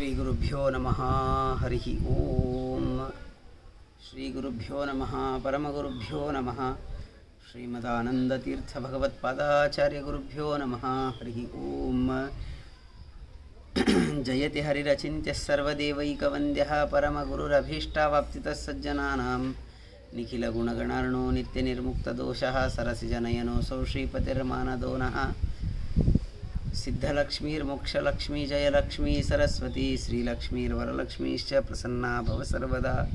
श्रीगुरुभ्यो नमः हरिः ओम। श्रीगुरुभ्यो नमः परमगुरुभ्यो नमः श्रीमदानन्दतीर्थभगवत्पादाचार्यगुरुभ्यो नमः हरिः ओम। जयति हरिरचिन्त्यः सर्वदेवैकवन्द्यः परमगुरुरभीष्टावाप्तितः सज्जनानां निखिलगुणगणार्णो नित्यनिर्मुक्तदोषः सरसिजनयनोऽसौ श्रीपतिर्मानदो नः। सिद्धलक्ष्मीर्मोक्षलक्ष्मी जयलक्ष्मी सरस्वती श्रीलक्ष्मीर्वरलक्ष्मीश्च प्रसन्ना भव सर्वदा।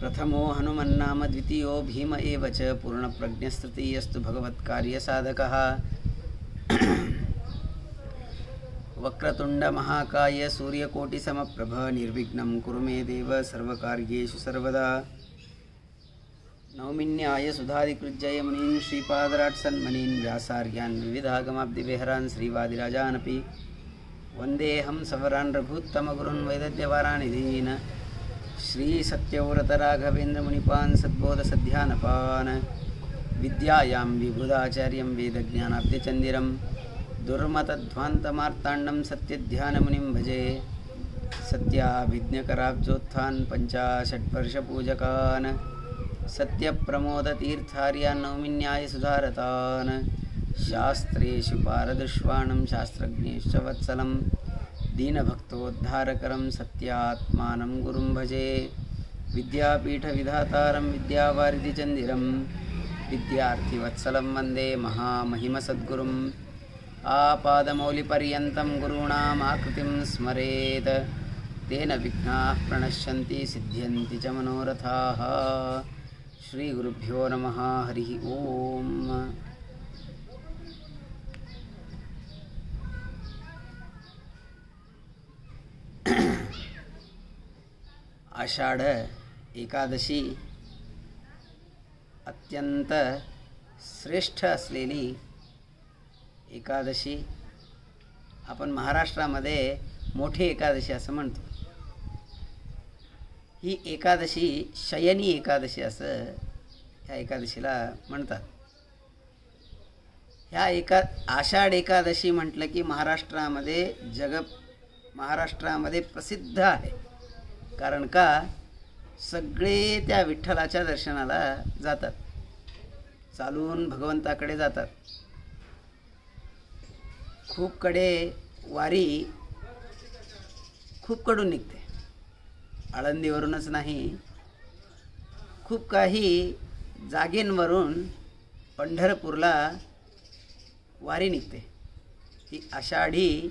प्रथमो हनुमन्नाम द्वितीयो भीम एव च पूर्णप्रज्ञस्तृतीयस्तु भगवत्कार्यसाधकः। वक्रतुण्डमहाकाय सूर्यकोटिसमप्रभ निर्विघ्नं कुरु मे देव सर्वकार्येषु सर्वदा। नौमिन्याय सुधादिकृज्जय मुनीन् श्रीपादराट्सन्मनीन् व्यासार्यान् विविधागमाब्धिविहरान् श्रीवादिराजानपि वन्देऽहं सवरान् रघूत्तमगुरून् वैदग्ध्यवारानिधीन् श्रीसत्यव्रतराघवेन्द्रमुनिपान् सद्बोधसध्यानपान् विद्यायां विबुधाचार्यं वेदज्ञानाब्धिचन्दिरं दुर्मतध्वान्तमार्ताण्डं सत्यध्यानमुनिं भजे। सत्याभिज्ञकराब्जोत्थान् पञ्चाशट्वर्षपूजकान् सत्यप्रमोदतीर्थार्यान् नौमिन्याय सुधारतान्। शास्त्रेषु पारदृष्वाणं शास्त्रज्ञेश्च वत्सलं दीनभक्तोद्धारकरं सत्यात्मानं गुरुं भजे। विद्यापीठविधातारं विद्यावारिधिचन्दिरं विद्यार्थिवत्सलं वन्दे महामहिमसद्गुरुम्। आपादमौलिपर्यन्तं गुरूणाम् आकृतिं स्मरेत् तेन विघ्नाः प्रणश्यन्ति सिद्ध्यन्ति च मनोरथाः। श्रीगुरुभ्यो नमः हरिः ओम। आषाढ एकादशी अत्यंत श्रेष्ठ असलेली एकादशी आपण महाराष्ट्रामध्ये मोठी एकादशी असं म्हणतो। ही एकादशी शयनी एकादशी असं ह्या एकादशीला म्हणतात। ह्या आषाढ एकादशी म्हटलं की महाराष्ट्रामध्ये प्रसिद्ध आहे। कारण का सगळे त्या विठ्ठलाच्या दर्शनाला जातात, चालून भगवंताकडे जातात। खूप कडे वारी खूप कडून निघते, आळंदीवरूनच नाही खूप काही जागेंवरून पंढरपूरला वारी निघते। ती आषाढी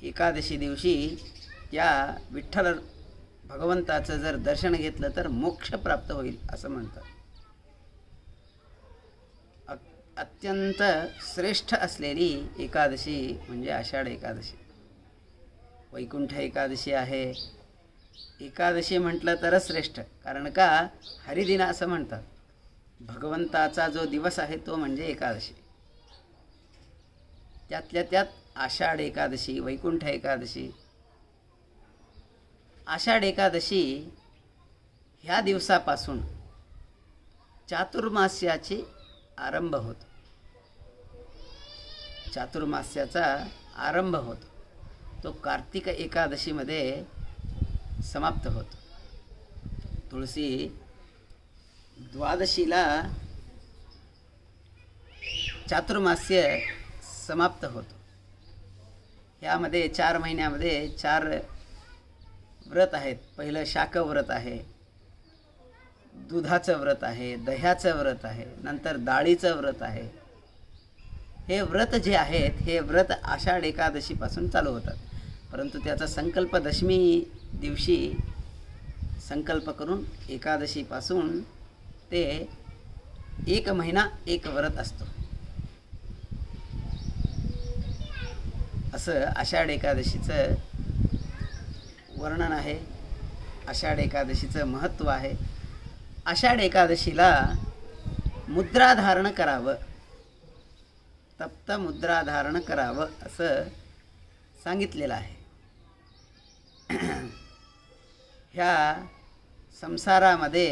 एकादशी दिवशी त्या विठ्ठल भगवंताचं जर दर्शन घेतलं तर मोक्ष प्राप्त होईल असं म्हणतात। अत्यंत श्रेष्ठ असलेली एकादशी म्हणजे आषाढ एकादशी। वैकुंठ एकादशी आहे। एकादशी म्हटलं तरच श्रेष्ठ, कारण का हरिदिन असं म्हणतात। भगवंताचा जो दिवस आहे तो म्हणजे एकादशी। त्यातल्या त्यात आषाढ एकादशी, वैकुंठ एकादशी। आषाढ एकादशी ह्या दिवसापासून चातुर्मास्याची आरंभ होतो। चातुर्मास्याचा आरंभ होतो तो कार्तिक एकादशीमध्ये समाप्त होतो। तुळशी द्वादशीला चातुर्मास्य समाप्त होतो। यामध्ये 4 महिन्यामध्ये 4 व्रत आहेत। पहिलं शाकव्रत आहे, दुधाचं व्रत आहे, दह्याचं व्रत आहे, नंतर डाळीचं व्रत आहे। हे व्रत जे आहेत हे व्रत आषाढ एकादशीपासून चालू होतात, परंतु त्याचा संकल्प दशमी दिवशी संकल्प करून एकादशीपासून ते 1 महिना एक व्रत असतो। असं आषाढ एकादशीचं वर्णन आहे। आषाढ एकादशीचं महत्त्व आहे। आषाढ एकादशीला मुद्राधारण करावं, तप्त मुद्राधारण करावं असं सांगितलेलं आहे। ह्या संसारामध्ये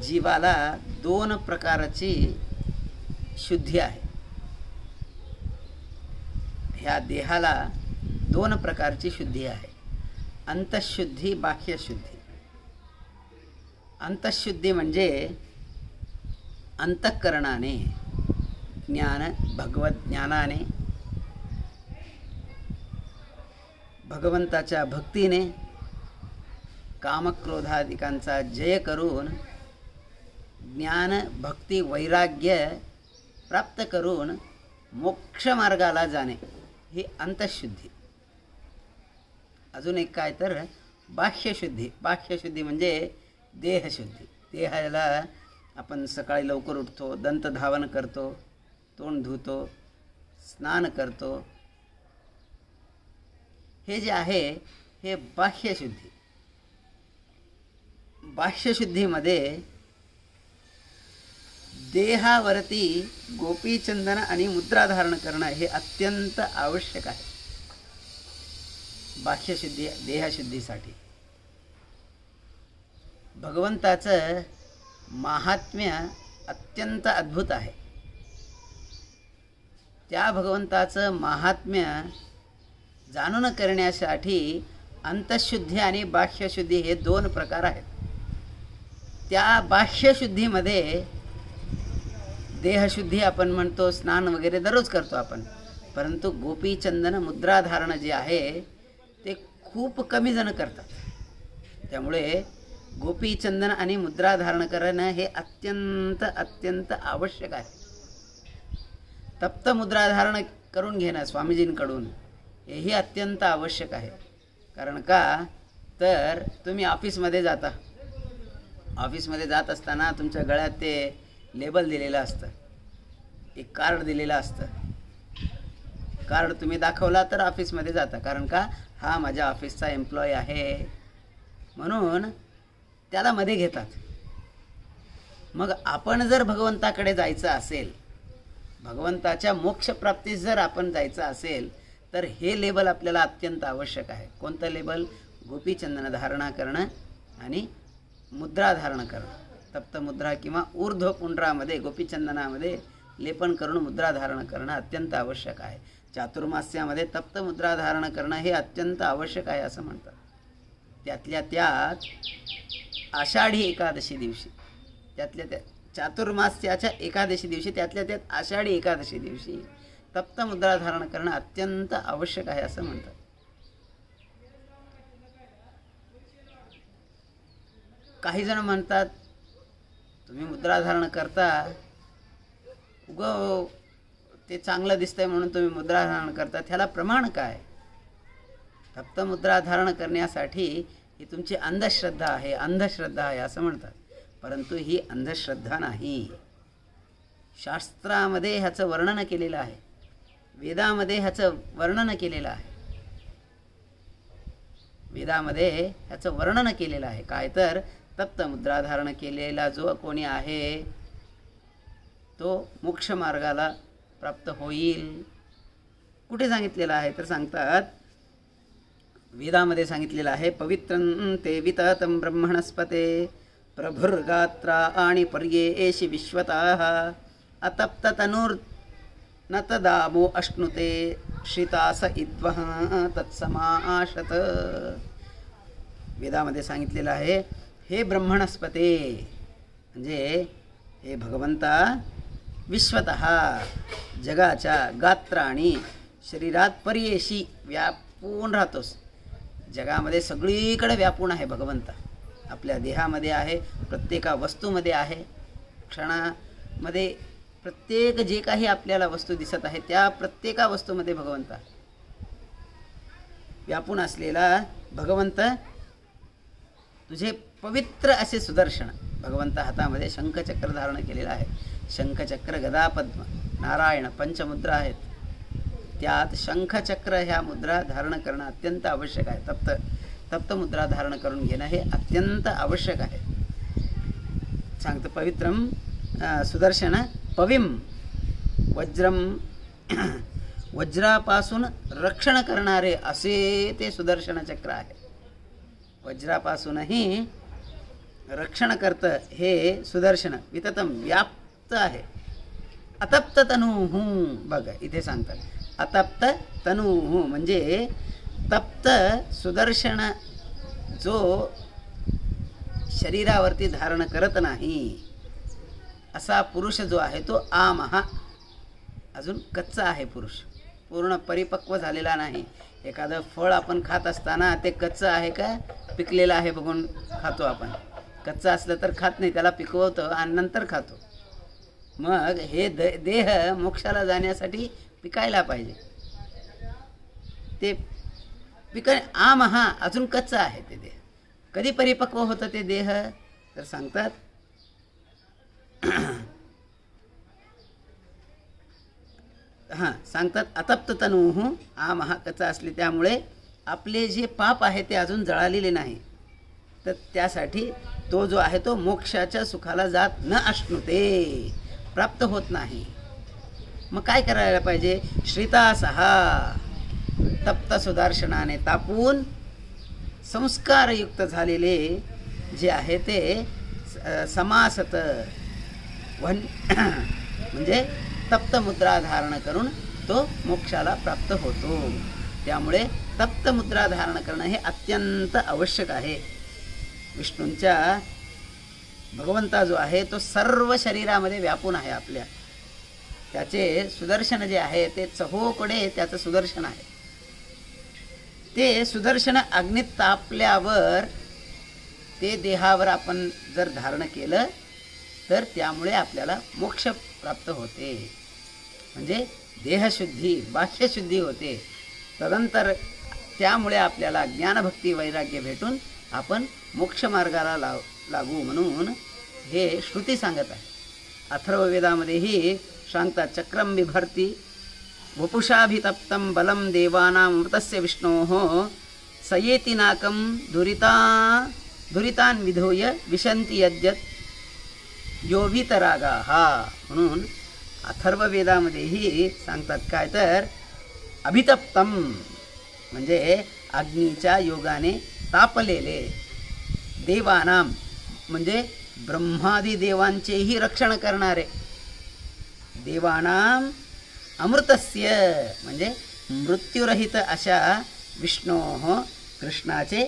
जीवाला 2 प्रकारची शुद्धी आहे। ह्या देहाला 2 प्रकारची शुद्धी आहे, अंतःशुद्धी, बाह्यशुद्धी. अंतःशुद्धी म्हणजे अंतःकरणाने, भगवत ज्ञानाने, भगवंताच्या भक्तीने, कामक्रोधादिकांचा जय करून ज्ञान भक्ती वैराग्य प्राप्त करून मोक्ष मार्गाला जाणे, ही अंतःशुद्धी. अजून एक काय तर बाह्यशुद्धी. बाह्यशुद्धी म्हणजे देहशुद्धी. देहाला आपण सकाळी लवकर उठतो, दंतधावन करतो, तोंड धुतो, स्नान करतो, हे जे आहे हे बाह्यशुद्धी. बाह्यशुद्धीमध्ये देहावरती गोपीचंदन आणि मुद्रा धारण करणं हे अत्यंत आवश्यक आहे बाह्यशुद्धी, देहशुद्धीसाठी. भगवंताचं महात्म्य अत्यंत अद्भुत आहे. त्या भगवंताचं महात्म्य जाणून करण्यासाठी अंतःशुद्धी आणि बाह्यशुद्धी हे 2 प्रकार आहेत. त्या बाह्यशुद्धीमध्ये देहशुद्धी आपण म्हणतो, स्नान वगैरे दररोज करतो आपण, परंतु गोपीचंदन मुद्राधारण जे आहे ते खूप कमी जण करतात. त्यामुळे गोपीचंदन आणि मुद्राधारण करणं हे अत्यंत अत्यंत आवश्यक आहे. तप्त मुद्राधारण करून घेणं स्वामीजींकडून हेही अत्यंत आवश्यक आहे. कारण का तर तुम्ही ऑफिसमध्ये जाता, ऑफिसमध्ये जात असताना तुमच्या गळ्यात ते लेबल दिलेलं असतं, एक कार्ड दिलेलं असतं. कार्ड तुम्ही दाखवला तर ऑफिसमध्ये जाता, कारण का हा माझ्या ऑफिसचा एम्प्लॉय आहे म्हणून त्याला मध्ये घेतात. मग आपण जर भगवंताकडे जायचं असेल, भगवंताच्या मोक्षप्राप्तीस जर आपण जायचं असेल तर हे लेबल आपल्याला अत्यंत आवश्यक आहे. कोणतं लेबल? गोपीचंदन धारणा करणं आणि मुद्रा धारण करणं. तप्त मुद्रा किंवा ऊर्ध्व पुंड्रामध्ये गोपीचंदनामध्ये लेपन करून मुद्रा धारण करणं अत्यंत आवश्यक आहे. चातुर्मास्यामध्ये तप्त मुद्रा धारण करणं हे अत्यंत आवश्यक आहे असं म्हणतात. त्यातल्या त्यात आषाढी एकादशी दिवशी, त्यातल्या त्या चातुर्मास्याच्या एकादशी दिवशी, त्यातल्या त्यात आषाढी एकादशी दिवशी तप्त मुद्रा धारण करणं अत्यंत आवश्यक आहे असं म्हणतात. काही जण म्हणतात तुम्ही मुद्रा धारण करता, उगं ते चांगलं दिसतंय म्हणून तुम्ही मुद्रा धारण करता, त्याला प्रमाण काय? तप्त मुद्रा धारण करण्यासाठी ही तुमची अंधश्रद्धा आहे, अंधश्रद्धा आहे असं म्हणतात. परंतु ही अंधश्रद्धा नाही. शास्त्रामध्ये ह्याचं वर्णन केलेलं आहे, वेदामध्ये ह्याचं वर्णन केलेलं आहे. वेदामध्ये ह्याचं वर्णन केलेलं आहे. काय तर तप्त मुद्रा धारण केलेला जो कोणी आहे तो मोक्ष मार्गाला प्राप्त होईल. कुठे सांगितलेलं आहे तर सांगतात, वेदामध्ये सांगितलेलं आहे, पवित्रं ते विततं ब्रह्मणस्पते प्रभुर्गात्रा आणि पर्येषि विश्वतः अतप्त तनुर् न तदामो अश्नुते श्रितास इद्वः तत्समाशत. वेदामध्ये सांगितलेलं आहे, हे ब्रह्मणस्पते म्हणजे हे भगवंता विश्वतः जगाच्या गात्राणी शरीरात पर्येशी व्यापून राहतोस. जगामध्ये सगळीकडे व्यापून आहे भगवंता. आपल्या देहामध्ये आहे, प्रत्येका वस्तूमध्ये आहे, क्षणामध्ये प्रत्येक जे काही आपल्याला वस्तू दिसत आहे त्या प्रत्येका वस्तूमध्ये भगवंता व्यापून असलेला भगवंत तुझे पवित्र असे सुदर्शन. भगवंत हातामध्ये शंखचक्र धारण केलेलं आहे. शंखचक्र, गदा, पद्म, नारायण पंचमुद्रा आहेत. त्यात शंखचक्र ह्या मुद्रा धारण करणं अत्यंत आवश्यक आहे. तप्त मुद्रा धारण करून घेणं हे अत्यंत आवश्यक आहे. सांगतं पवित्रम सुदर्शन पविम वज्रम वज्रापासून रक्षण करणारे असे ते सुदर्शन चक्र आहे. वज्रापासूनही रक्षण करतं हे सुदर्शन. विततम व्याप्त आहे. अतप्त तनू बघा इथे सांगतात अतप्त तनू म्हणजे तप्त सुदर्शन जो शरीरावरती धारण करत नाही असा पुरुष जो आहे तो आमहा, अजून कच्चा आहे पुरुष, पूर्ण परिपक्व झालेला नाही. एखादं फळ आपण खात असताना ते कच्चं आहे का पिकलेलं आहे बघून खातो आपण. कच्चं असलं तर खात नाही, त्याला पिकवतो आणि नंतर खातो. मग हे देह मोक्षाला जाण्यासाठी पिकायला पाहिजे. ते आमहा अजून कच्चं आहे ते देह. कधी परिपक्व होतं ते देह तर सांगतात सांगतात अतप्त तनूह आमहा, कच्चा असले त्यामुळे आपले जे पाप आहे ते अजून जळालेले नाही. तर त्यासाठी तो जो आहे तो मोक्षाच्या सुखाला जात न अश्नुते, प्राप्त होत नाही. मग काय करायला पाहिजे? श्रितासहा तप्त सुदर्शनाने तापून संस्कारयुक्त झालेले जे आहे ते समासत म्हणजे तप्त मुद्रा धारण करून तो मोक्षाला प्राप्त होतो. त्यामुळे तप्त मुद्रा धारण करणं हे अत्यंत आवश्यक आहे. विष्णूंच्या भगवंता जो आहे तो सर्व शरीरामध्ये व्यापून आहे आपल्या. त्याचे सुदर्शन जे आहे ते चहोकडे त्याचं सुदर्शन आहे. ते सुदर्शन अग्नीत तापल्यावर ते देहावर आपण जर धारण केलं तर त्यामुळे आपल्याला मोक्ष प्राप्त होते. म्हणजे देहशुद्धी, बाह्यशुद्धी होते. तदनंतर त्यामुळे आपल्याला ज्ञानभक्ती वैराग्य भेटून आपण मोक्षमार्गाला लागू म्हणून हे श्रुती सांगत आहे. अथर्ववेदामध्येही सांगतात चक्रम बिभर्ती वपुषाभितप्तं बलं देवानामृतस्य विष्णोः सयेति नाकं दुरितान् विधूय विशन्ति यद्यत् योभितरागाः म्हणून अथर्ववेदामध्येही सांगतात. काय तर अभितप्तं म्हणजे अग्नीच्या योगाने तापलेले, देवानाम म्हणजे ब्रह्मादी देवांचेही रक्षण करणारे, देवानाम अमृतस्य म्हणजे मृत्युरहित अशा विष्णोः कृष्णाचे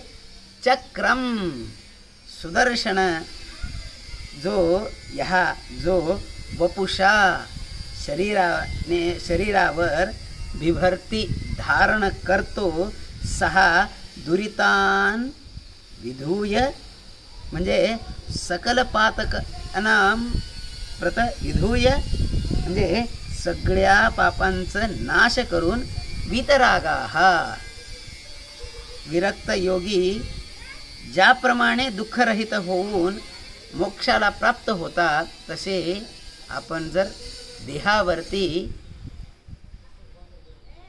चक्रम सुदर्शन जो वपुषा शरीरावर बिभर्ती धारण करतो, सहा दुरितान विधूय म्हणजे सकल पातकानां प्रत विधूय म्हणजे सगळ्या पापांचं नाश करून वितरागाः विरक्त योगी ज्याप्रमाणे दुःखरहित होऊन मोक्षाला प्राप्त होतात तसे आपण जर देहावरती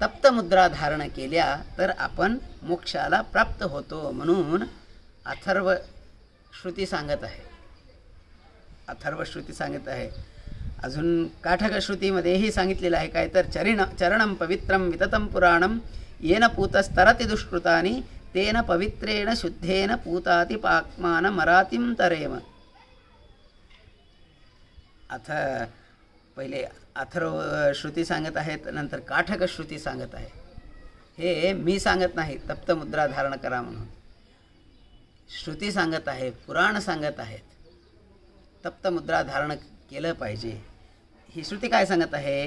तप्त मुद्रा धारण केल्या तर आपण मोक्षाला प्राप्त होतो म्हणून अथर्व श्रुती सांगत आहे. अजून काठक श्रुतीमध्येही सांगितलेलं आहे. काय तर चरणं पवित्रं विततं पुराणं येन पूतस्तरति दुष्कृतानि तेन पवित्रेण शुद्धेन पूताति पाक्मान मरातिं तरेम. पहिले अथर्व श्रुती सांगत आहेत, नंतर काठक श्रुती सांगत आहे. हे मी सांगत नाही तप्त मुद्रा धारण करा म्हणून. श्रुती सांगत आहे, पुराण सांगत आहेत तप्त मुद्रा धारण केलं पाहिजे. ही श्रुती काय सांगत आहे?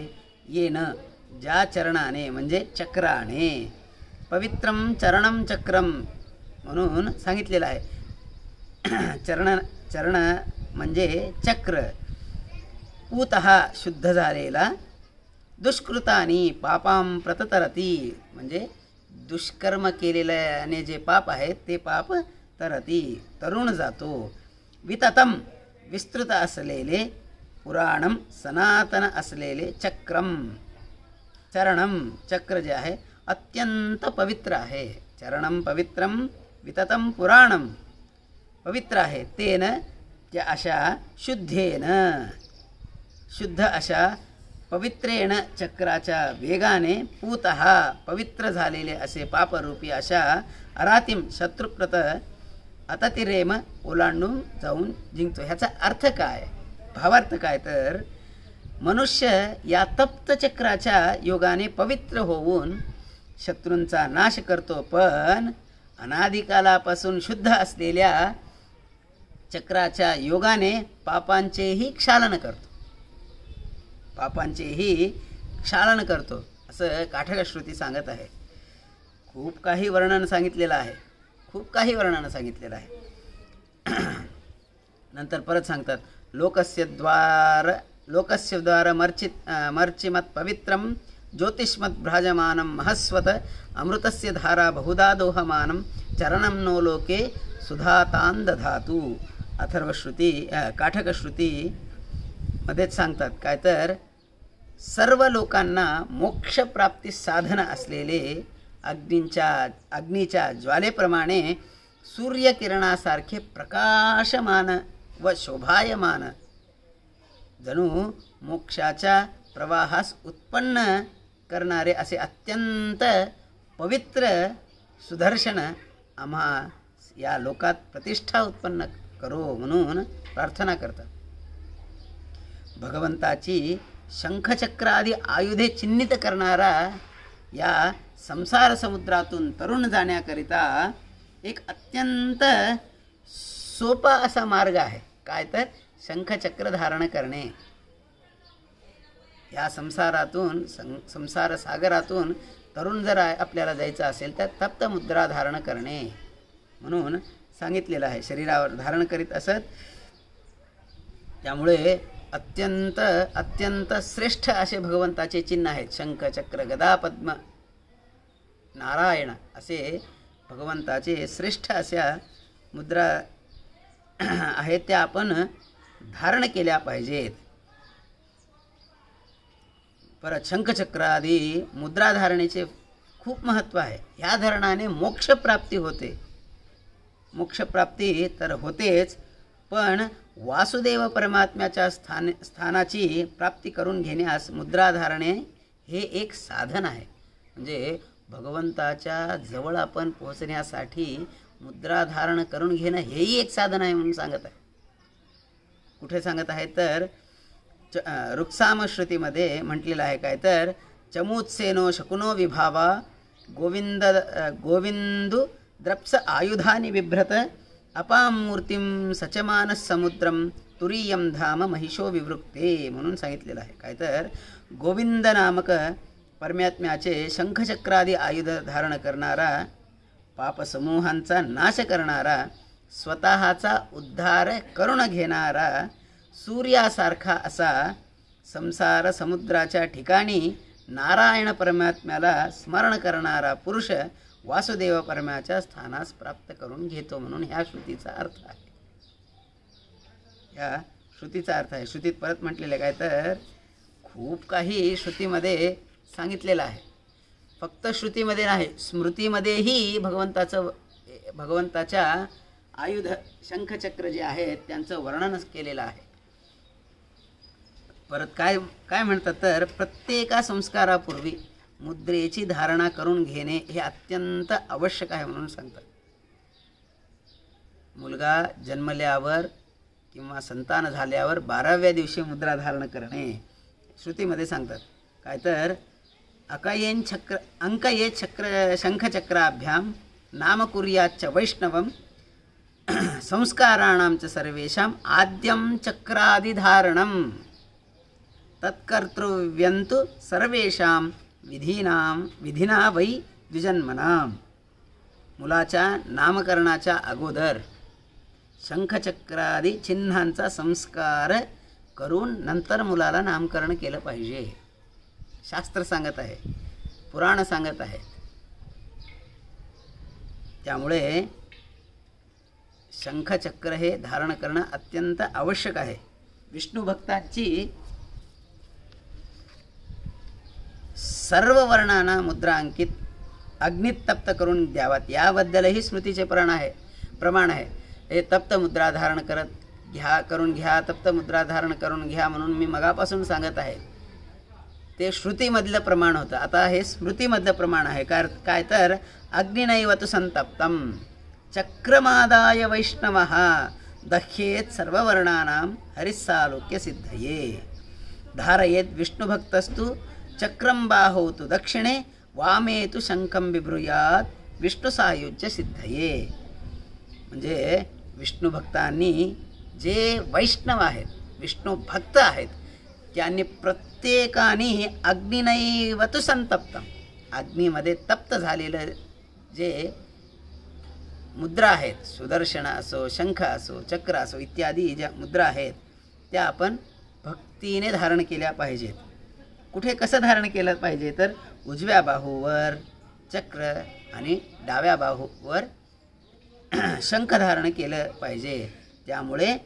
येन ज्या चरणाने म्हणजे चक्राने, पवित्रं चरणं चक्रम म्हणून सांगितलेलं आहे. चरण म्हणजे चक्र, पूतः शुद्ध झालेला, दुष्कृतानी पापां प्रततरती म्हणजे दुष्कर्म केलेल्याने जे पाप आहेत ते पाप तरती तरुण जातो. विततम विस्तृत असलेले, पुराणम सनातन असलेले, चक्रम चरणम चक्र जे आहे अत्यंत पवित्र आहे. चरणम पवित्रम विततम पुराणम पवित्र आहे. तेन त्या अशा शुद्धेन शुद्ध अशा पवित्रेण चक्राच्या वेगाने पूतः पवित्र झालेले असे पापरूपी अशा अरातिम शत्रुप्रत अततिरेम ओलांडून जाऊन जिंकतो. ह्याचा अर्थ काय, भावार्थ काय तर मनुष्य या तप्त चक्राच्या योगाने पवित्र होऊन शत्रूंचा नाश करतो, पण अनादिकालापासून शुद्ध असलेल्या चक्राच्या योगाने पापांचेही क्षालन करतो असं काठक श्रुती सांगत आहे. खूप काही वर्णन सांगितलेलं आहे. नंतर परत सांगतात, लोकस्य द्वार मर्चिमत् पवित्रं ज्योतिष्मत् भ्राजमानं महस्वत अमृतस्य धारा बहुधा दोहमानं चरणं नो लोके सुधातां दधातु. अथर्वश्रुती काठकश्रुती मध्येच सांगतात काय तर, सर्व लोकांना मोक्षप्राप्ती साधन असलेले अग्नीच्या ज्वालेप्रमाणे सूर्यकिरणासारखे प्रकाशमान व शोभायमान जणू मोक्षाच्या प्रवाहास उत्पन्न करणारे असे अत्यंत पवित्र सुदर्शन आम्हा या लोकात प्रतिष्ठा उत्पन्न करो म्हणून प्रार्थना करतात. भगवंताची शंखचक्र आदी आयुधे चिन्हित करणारा या संसार समुद्रातून तरुण जाण्याकरिता एक अत्यंत सोपा असा मार्ग आहे. काय तर शंखचक्र धारण करणे. या संसार सागरातून तरुण जर आपल्याला जायचं असेल तर तप्त मुद्रा धारण करणे म्हणून सांगितलेलं आहे. शरीरावर धारण करीत असत. त्यामुळे अत्यंत श्रेष्ठ असे भगवंताचे चिन्ह आहेत. शंख चक्र गदा पद्म नारायण असे भगवंताचे श्रेष्ठ अशा मुद्रा आहेत, त्या आपण धारण केल्या पाहिजेत. परत शंखचक्र आदी मुद्रा धारणेचे खूप महत्त्व आहे. ह्या धारणाने मोक्षप्राप्ती होते. मोक्षप्राप्ती तर होतेच, पण वासुदेव परमात्म्याच्या स्थानाची प्राप्ती करून घेण्यास मुद्रा धारणे हे एक साधन आहे. म्हणजे भगवंताच्या जवळ आपण पोहोचण्यासाठी मुद्रा धारण करून घेणं हेही एक साधन आहे म्हणून सांगत आहे. कुठे सांगत आहे तर ऋक्सामश्रुतीमध्ये म्हटलेलं आहे काय तर, चमूत्सेनो शकुनो विभावा गोविंदु द्रप्स आयुधानि बिभ्रत अपां मूर्तिं सचमानस समुद्रम तुरीयम धाम महिषो विवृक्ते म्हणून सांगितलेलं आहे. काय तर गोविंद नामक परमात्म्याचे शंखचक्रादी आयुध धारण करणारा, पापसमूहांचा नाश करणारा, स्वतःचा उद्धार करून घेणारा, सूर्यासारखा असा संसार समुद्राच्या ठिकाणी नारायण परमात्म्याला स्मरण करणारा पुरुष वासुदेव परमाच्या स्थानास प्राप्त करून घेतो म्हणून ह्या श्रुतीचा अर्थ आहे. श्रुतीत परत म्हटलेलं काय तर खूप काही श्रुतीमध्ये सांगितलेलं आहे. फक्त श्रुतीमध्ये नाही, स्मृतीमध्येही भगवंताच्या आयुध शंखचक्र जे आहेत त्यांचं वर्णन केलेलं आहे. परत काय म्हणतात तर, प्रत्येका संस्कारापूर्वी मुद्रेची धारणा करून घेणे हे अत्यंत आवश्यक आहे म्हणून सांगतात. मुलगा जन्मल्यावर किंवा संतान झाल्यावर 12व्या दिवशी मुद्रा धारण करणे श्रुतीमध्ये सांगतात. काय तर अंकये शंखचक्राभ्यां नाम कुर्याच्च वैष्णवं संस्काराणां च सर्वेषां आद्यं चक्रादिधारणं तत्कर्तव्यन्तु सर्वेषां विधिना वै द्विजन्मनां. मुलाच्या नामकरणाच्या अगोदर शंखचक्रादी चिन्हांचा संस्कार करून नंतर मुलाला नामकरण केलं पाहिजे. शास्त्र सांगत आहे, पुराण सांगत आहे. त्यामुळे शंखचक्र हे धारण करणं अत्यंत आवश्यक आहे. विष्णू भक्तांची सर्व वर्णांना मुद्रा अंकित अग्नीत तप्त करून द्यावात याबद्दलही स्मृतीचे प्रमाण आहे. हे तप्त मुद्रा धारण करून घ्या, तप्त मुद्रा धारण करून घ्या म्हणून मी मगापासून सांगत आहे. ते श्रुतीमधलं प्रमाण होतं. आता हे स्मृतीमधलं प्रमाण आहे. काय तर अग्निनैव तु संतप्तं चक्रमादाय वैष्णवः दह्येत सर्ववर्णानां हरिस्सालोक्य सिद्धये. धारयेत् विष्णुभक्तस्तु चक्रं बाहौ तु दक्षिणे वामे तु शंखं बिभ्रूयात् विष्णुसायुज्य सिद्धये. म्हणजे विष्णुभक्तांनी जे वैष्णव आहेत, विष्णू भक्त आहेत, त्यांनी प्रत्येकाने अग्निनैव तु संतप्तम, अग्नीमध्ये तप्त झालेलं जे मुद्रा आहेत, सुदर्शन असो, शंख असो, चक्र असो इत्यादी ज्या मुद्रा आहेत त्या आपण भक्तीने धारण केल्या पाहिजेत. कुठे कसं धारण केलं पाहिजे तर उजव्या बाहूवर चक्र आणि डाव्या बाहूवर शंख धारण केलं पाहिजे. त्यामुळे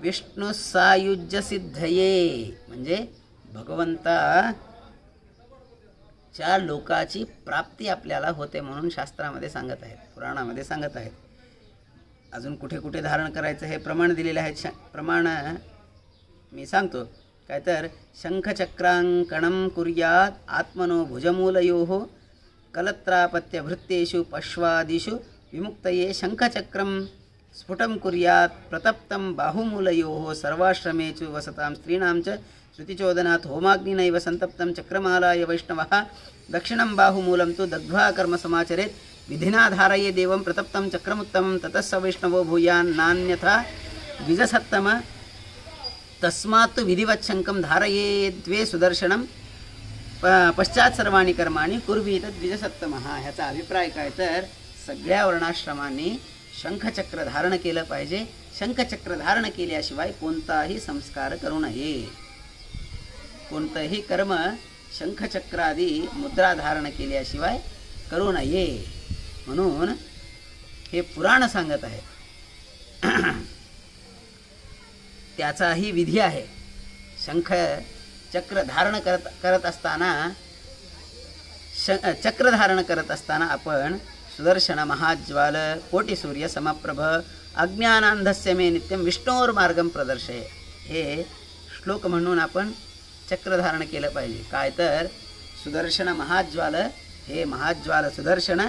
विष्णू सायुज्य सिद्धये म्हणजे भगवंताच्या लोकाची प्राप्ती आपल्याला होते म्हणून शास्त्रामध्ये सांगत आहेत, पुराणामध्ये सांगत आहेत. अजून कुठे कुठे धारण करायचं हे प्रमाण दिलेले आहेत. प्रमाण मी सांगतो काय तर शंखचक्रांकणं कुर्यात् आत्मनो भुजमूलयोः कलत्रापत्यभृत्येषु पश्वादिषु विमुक्तये शंखचक्रं स्फुटं कुर्यात् प्रतप्तं बाहुमूलयोः सर्वाश्रमेषु वसतां स्त्रीणां च श्रुतिचोदनात् होमाग्निनैव संतप्तं चक्रमालाय वैष्णवः दक्षिणं बाहुमूलं तु दग्ध्वा कर्म समाचरेत् विधिना धारये देवं प्रतप्तं चक्रमुत्तमं ततः स वैष्णवो भूयान् नान्यथा द्विजसत्तम तस्मात् विधिवत् शंखं धारयेद्वे सुदर्शनं पश्चात सर्वाणी कर्माणी कुर्वीत द्विजसत्तमः. ह्याचा अभिप्राय काय तर सगळ्या वर्णाश्रमांनी शंखचक्र धारण केलं पाहिजे. शंखचक्र धारण केल्याशिवाय कोणताही संस्कार करू नये, कोणतंही कर्म शंखचक्रादी मुद्रा धारण केल्याशिवाय करू नये म्हणून हे पुराण सांगत आहे. त्याचाही विधी आहे. शंख चक्र धारण करत असताना चक्र धारण करत असताना आपण सुदर्शन महाज्वाल कोटी सूर्य समप्रभ अज्ञानांधस्य मे नित्यम विष्णोर मार्गम प्रदर्शय हे श्लोक म्हणून आपण चक्र धारण केलं पाहिजे. काय तर सुदर्शन महाज्वाल, हे महाज्वाल सुदर्शन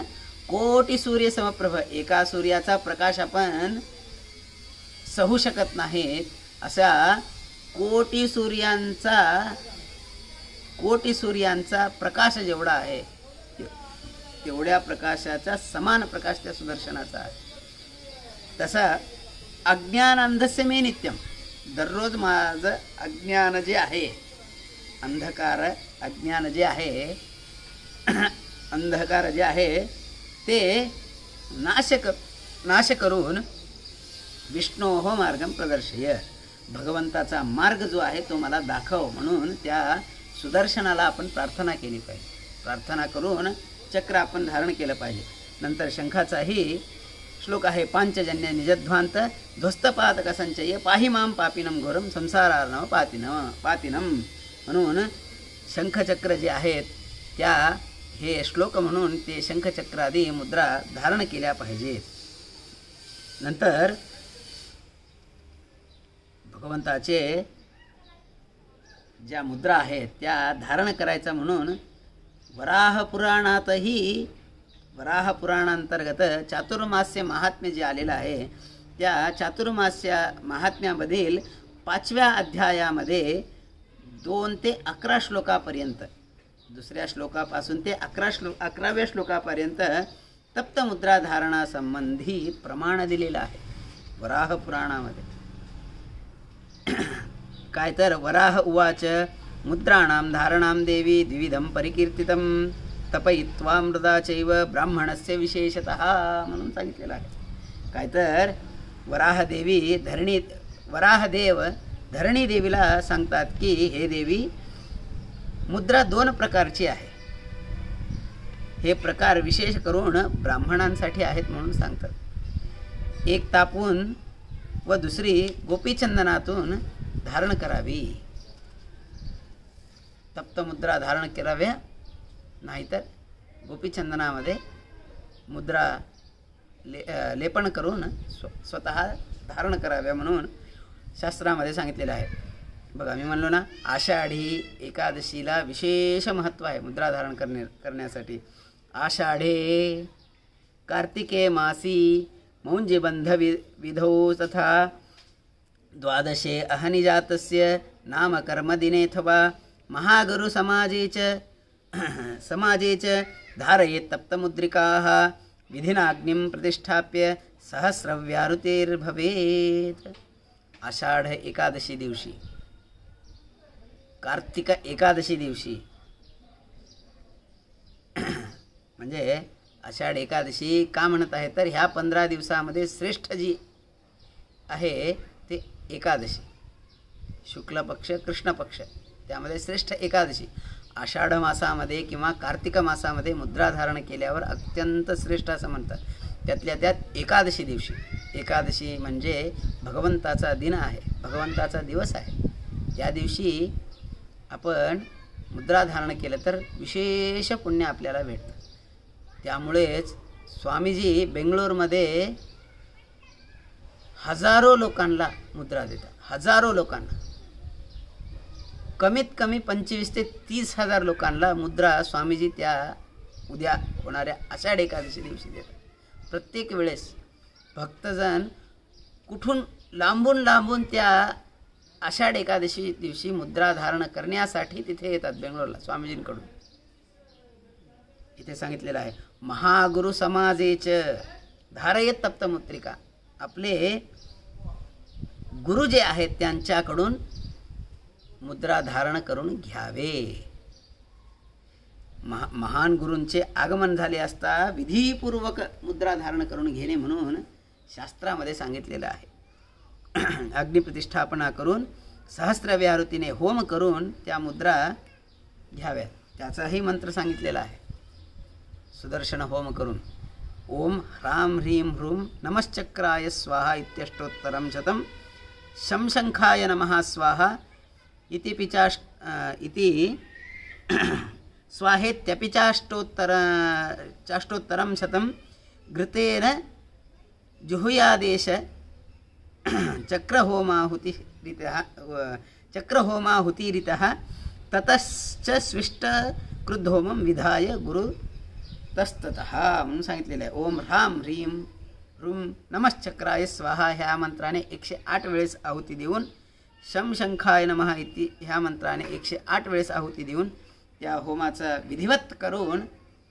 कोटी सूर्य समप्रभ, एका सूर्याचा प्रकाश आपण सहू शकत नाहीत अशा कोटी सूर्यांचा प्रकाश जेवढा आहे तेवढ्या प्रकाशाचा समान प्रकाश त्या सुदर्शनाचा आहे. तसा अज्ञानांधस्य मे नित्यम, दररोज माझं अज्ञान जे आहे, अज्ञान जे आहे अंधकार जे आहे ते नाश करून विष्णोः मार्गम प्रदर्शय, भगवंताचा मार्ग जो आहे तो मला दाखव म्हणून त्या सुदर्शनाला आपण प्रार्थना केली पाहिजे. प्रार्थना करून चक्र आपण धारण केलं पाहिजे. नंतर शंखाचाही श्लोक आहे. पांचजन्य निजध्वांत ध्वस्तपातक संचय पाहि मां पापिनं घोरम संसारार्णव पातिनं म्हणून शंखचक्र जे आहेत त्या हे श्लोक म्हणून ते शंखचक्रादी मुद्रा धारण केल्या पाहिजेत. नंतर भगवंताचे ज्या मुद्रा आहेत त्या धारण करायचा म्हणून वराह पुराणांतर्गत चातुर्मास्य महात्म्य जे आलेलं आहे त्या चातुर्मास्य महात्म्यामधील 5व्या अध्यायामध्ये 2 ते 11 श्लोकापर्यंत, दुसऱ्या श्लोकापासून ते 11व्या श्लोकापर्यंत तप्तमुद्रा धारणासंबंधी प्रमाण दिलेलं आहे वराह पुराणामध्ये. काय तर वराह उवाच मुद्राणां धारणां देवी द्विविधं परिकीर्तितं तपयित्वा मृदा चैव ब्राह्मणस्य विशेषतः म्हणून सांगितलेलं आहे. काय तर वराहदेव धरणी देवीला सांगतात की हे देवी मुद्रा 2 प्रकारची आहे, हे प्रकार विशेष करून ब्राह्मणांसाठी आहेत म्हणून सांगतात. एक तापून व दुसरी गोपीचंदनातून धारण करावी. तप्त मुद्रा धारण कराव्या, नाहीतर गोपीचंदनामध्ये मुद्रा लेपन करून स्वतः धारण कराव्या म्हणून शास्त्रामध्ये सांगितलेलं आहे. बघा मी म्हणलो ना, आषाढी एकादशीला विशेष महत्त्व आहे मुद्रा धारण करण्यासाठी. आषाढे कार्तिके मासी मौंजिबंध विधौ तथा द्वादशे अहनिजातस्य नाम कर्मदिनेऽथवा महागुरुसमाजे च धारयेत् तप्तमुद्रिकाः विधिनाग्निं प्रतिष्ठाप्य सहस्रव्याहृतिर्भवेत्. आषाढ एकादशी दिवशी, कार्तिक एकादशी दिवशी, म्हणजे आषाढ एकादशी का म्हणत आहे तर ह्या 15 दिवसामध्ये श्रेष्ठ जी आहे ते एकादशी, शुक्ल पक्ष कृष्ण पक्ष, त्यामध्ये श्रेष्ठ एकादशी आषाढ मासामध्ये किंवा कार्तिक मासामध्ये मुद्रा धारण केल्यावर अत्यंत श्रेष्ठ असं म्हणतात. त्यातल्या त्यात एकादशी दिवशी, एकादशी म्हणजे भगवंताचा दिन आहे, भगवंताचा दिवस आहे. त्या दिवशी आपण मुद्रा धारण केलं तर विशेष पुण्य आपल्याला भेटतं. त्यामुळेच स्वामीजी बेंगलोरमध्ये हजारो लोकांना मुद्रा देतात, हजारो लोकांना, कमीत कमी 25 ते 30 हजार लोकांना मुद्रा स्वामीजी त्या उद्या होणाऱ्या आषाढ एकादशी दिवशी देतात. प्रत्येक वेळेस भक्तजन कुठून लांबून लांबून त्या आषाढ एकादशी दिवशी मुद्रा धारण करण्यासाठी तिथे येतात बेंगलोरला स्वामीजींकडून. इथे सांगितलेलं आहे महागुरु समाजेच धारयेत तप्तमुद्रिका, आपले गुरु जे आहेत त्यांच्याकडून मुद्रा धारण करून घ्यावे. महान गुरूंचे आगमन झाले असता विधीपूर्वक मुद्रा धारण करून घेणे म्हणून शास्त्रामध्ये सांगितलेलं आहे. अग्निप्रतिष्ठापना करून सहस्रव्याहृतीने होम करून त्या मुद्रा घ्याव्यात. त्याचाही मंत्र सांगितलेला आहे. सुदर्शन होम करून ओम ह्रां ह्रीं ह्रूं नमश्चक्राय स्वाहा इत्यष्टोत्तरं शतं शंशंखाय नमः स्वाहा इति स्वाहेत्यपि चाष्टोत्तरं शतं घृतेन जुहुयादेश चक्रहोमाहुतिरितः ततश्च स्विष्टकृद्धोमं विधाय गुरुतस्ततः म्हणून सांगितलेलं आहे. ओम ह्रां ह्रीं ह्रूं नमश्चक्राय स्वाहा ह्या मंत्राने 108 वेळेस आहुती देऊन, शंखाय नमः इति ह्या मंत्राने 108 वेळेस आहुती देऊन त्या होमाचा विधिवत करून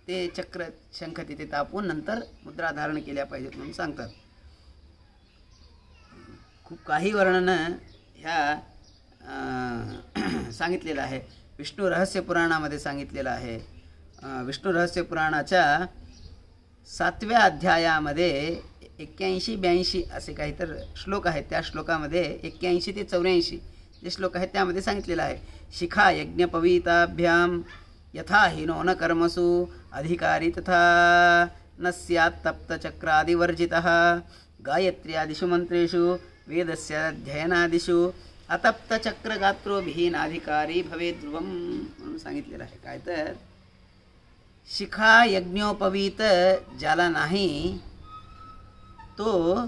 ते चक्र शंख तिथे तापून नंतर मुद्रा धारण केल्या पाहिजेत म्हणून सांगतात. खूप काही वर्णन ह्या सांगितलेलं आहे. विष्णू रहस्य पुराणामध्ये सांगितलेलं आहे. विष्णू रहस्य पुराणाच्या 7व्या अध्यायामध्ये 81-82 असे काहीतरी श्लोक आहेत. त्या श्लोकामध्ये 81 ते 84 जे श्लोक आहेत त्यामध्ये सांगितलेलं आहे. शिखा यज्ञपवीताभ्याम यथा हिनो न कर्मसु अधिकारी तथा न स्यात् तप्तचक्रादिवर्जितः गायत्र्यादिषु मंत्रेषु वेदस्य अध्ययनादिषु अतप्तचक्रगात्रो विहीनाधिकारी भवेत् ध्रुवम् म्हणून सांगितलेलं आहे. काय तर शिखा यज्ञोपवीत ज्याला नाही तो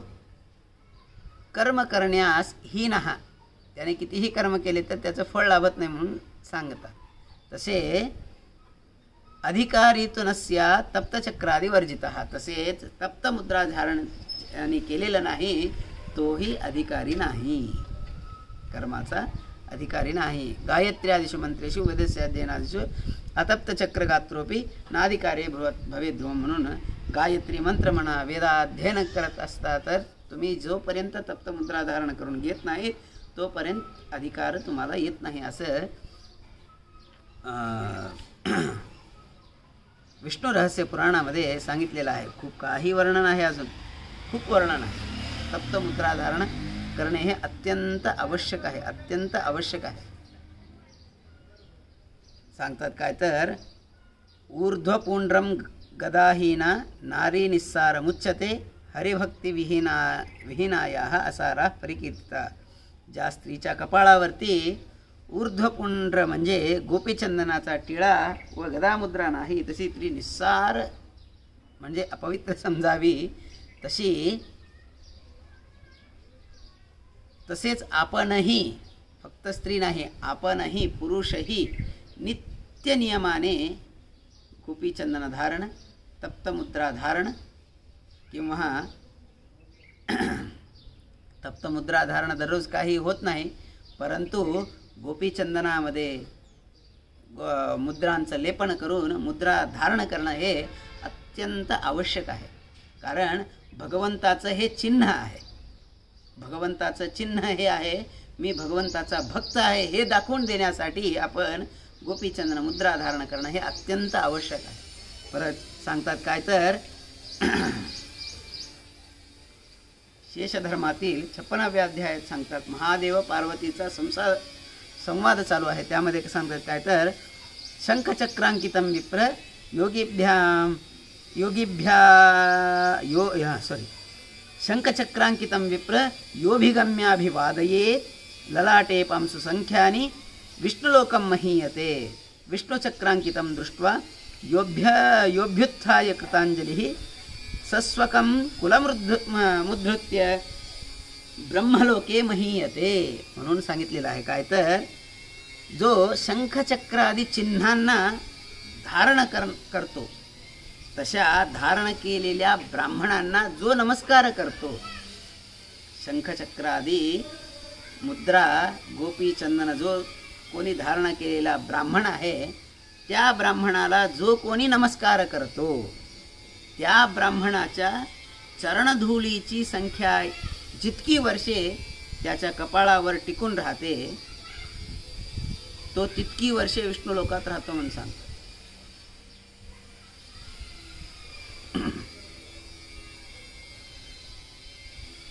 कर्म करण्यास हीनः, त्याने कितीही कर्म केले तर त्याचं फळ लाभत नाही म्हणून सांगतात. तसे अधिकारी तो नस्या तप्तचक्रादी वर्जितः, तसेच तप्तमुद्रा धारण केलेलं नाही तोही अधिकारी नाही, कर्माचा अधिकारी नाही. गायत्र्यादिषु मंत्रेषु वेदस्य अध्ययनादिषु अतप्तचक्रगात्रोपि नाधिकारी भवेत् ध्रुवम् म्हणून गायत्री मंत्र म्हणा, वेदाध्ययन करत असता तर तुम्ही जोपर्यंत तप्तमुद्रा धारण करून घेत नाही तोपर्यंत अधिकार तुम्हाला येत नाही असं विष्णू रहस्य पुराणामध्ये सांगितलेलं आहे. खूप काही वर्णन आहे, अजून खूप वर्णन आहे. तप्तमुद्रा धारण करणे हे अत्यंत आवश्यक आहे, अत्यंत आवश्यक आहे. सांगतात काय तर ऊर्ध्वपुंड्रम गदाहीना नारी निस्सारमुच्यते हरिभक्ती विहीनायाः असारा परिकीर्तिता. ज्या स्त्रीच्या कपाळावरती ऊर्ध्वपुंड्र म्हणजे गोपीचंदनाचा टिळा व गदामुद्रा नाही तशी स्त्री निस्सार म्हणजे अपवित्र समजावी, तसेच आपणही, फक्त स्त्री नाही आपणही पुरुषही नित्य नियमाने गोपीचंदन धारण, तप्तमुद्रा धारण किंवा तप्तमुद्रा धारण दररोज काही होत नाही, परंतु गोपीचंदनामध्ये मुद्रांचं लेपन करून मुद्रा धारण करणं हे अत्यंत आवश्यक आहे. कारण भगवंताचं हे चिन्ह आहे. भगवंताचं चिन्ह हे आहे, मी भगवंताचा भक्त आहे हे दाखवून देण्यासाठी आपण गोपीचंदन मुद्रा धारण करणं हे अत्यंत आवश्यक आहे. परत सांगतात काय तर शेषधर्मातील 56व्या अध्यायात सांगतात, महादेव पार्वतीचा संवाद चालू आहे. त्यामध्ये सांगतात काय तर शंखचक्रांकितं विप्र शंखचक्रांकितं विप्र योभिगम्याभिवादयेत् ललाटे पांसु संख्यानि विष्णुलोकं महीयते. विष्णुचक्रांकितं दृष्ट्वा योभ्युत्थाय कृतांजलिः सस्वकं कुलमुद्धृत्य ब्रह्मलोके महीयते. म्हणून सांगितलेलं आहे काय तर जो शंखचक्रादी चिन्हांना धारण करतो, तशा धारण केलेल्या ब्राह्मणांना जो नमस्कार करतो, शंखचक्रादी मुद्रा गोपीचंदन जो कोणी धारण केलेला ब्राह्मण आहे, त्या ब्राह्मणाला जो कोणी नमस्कार करतो, त्या ब्राह्मणाच्या चरणधुलीची संख्या जितकी वर्षे त्याच्या कपाळावर टिकून राहते, तो तितकी वर्षे विष्णू लोकात राहतो म्हणून सांगतो.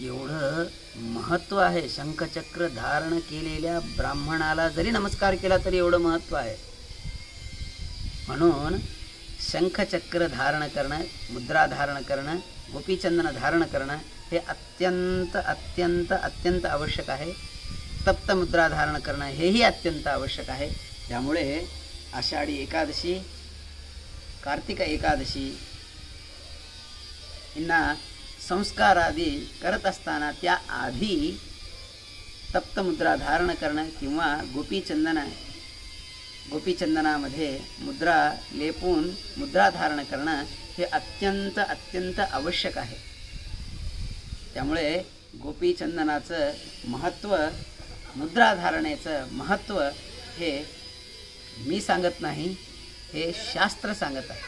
एवढं महत्त्व आहे. शंखचक्र धारण केलेल्या ब्राह्मणाला जरी नमस्कार केला तरी एवढं महत्त्व आहे. म्हणून शंखचक्र धारण करणं, मुद्रा धारण करणं, गोपीचंदन धारण करणं हे अत्यंत अत्यंत अत्यंत आवश्यक आहे. तप्त मुद्रा धारण करणं हेही अत्यंत आवश्यक आहे. त्यामुळे आषाढी एकादशी, कार्तिक एकादशी यांना संस्कार आदी करत असताना त्या आधी तप्तमुद्रा धारण करणं किंवा गोपीचंदनामध्ये मुद्रा लेपून मुद्रा धारण करणं हे अत्यंत अत्यंत आवश्यक आहे. त्यामुळे गोपीचंदनाचं महत्त्व, मुद्रा धारणेचं महत्त्व हे मी सांगत नाही, हे शास्त्र सांगत आहे.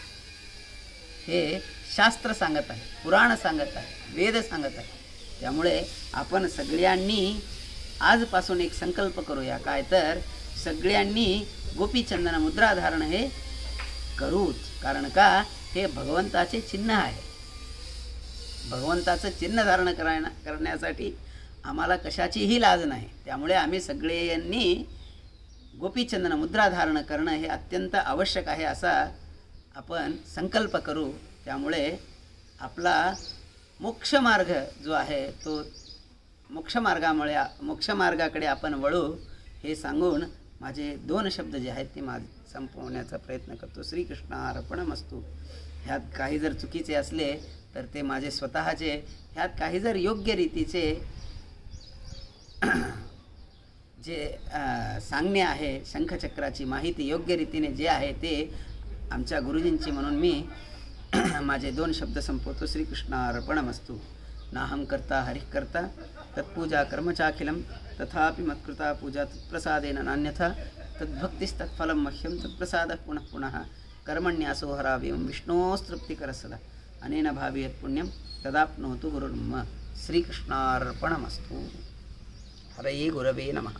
हे शास्त्र सांगत आहे, पुराण सांगत आहे, वेद सांगत आहे. त्यामुळे आपण सगळ्यांनी आजपासून एक संकल्प करूया, काय तर सगळ्यांनी गोपीचंदन मुद्रा धारण हे करूच. कारण का, हे भगवंताचे चिन्ह आहे. भगवंताचं चिन्ह धारण करण्यासाठी आम्हाला कशाचीही लाज नाही. त्यामुळे आम्ही सगळ्यांनी गोपीचंदन मुद्रा धारण करणं हे अत्यंत आवश्यक आहे असा आपण संकल्प करू. त्यामुळे आपला मोक्षमार्ग जो आहे तो मोक्षमार्गाकडे आपण वळू हे सांगून माझे 2 शब्द जे आहेत ते संपवण्याचा प्रयत्न करतो. श्रीकृष्णार्पणमस्तु. ह्यात काही जर चुकीचे असले तर ते माझे स्वतःचे, ह्यात काही जर योग्य रीतीचे जे सांगणे आहे, शंखचक्राची माहिती योग्य रीतीने जे आहे ते आमच्या गुरुजींची म्हणून मी माझे 2 शब्द संपवतो. श्रीकृष्णार्पणमस्तु. नाहं कर्ता हरिः कर्ता तत्पूजा कर्मचाखिलं तथापि मत्कृता पूजा तत्प्रसादेन नान्यथा तद्भक्तिस्तत्फलं मह्यं तत्प्रसादः पुनः पुनः कर्मण्यासो हराव्यं विष्णोस्तृप्तिकरसदा अनेन भावयत् पुण्यं तदाप्नोतु गुरुर्मम. श्रीकृष्णार्पणमस्तु. हरये गुरवे नमः.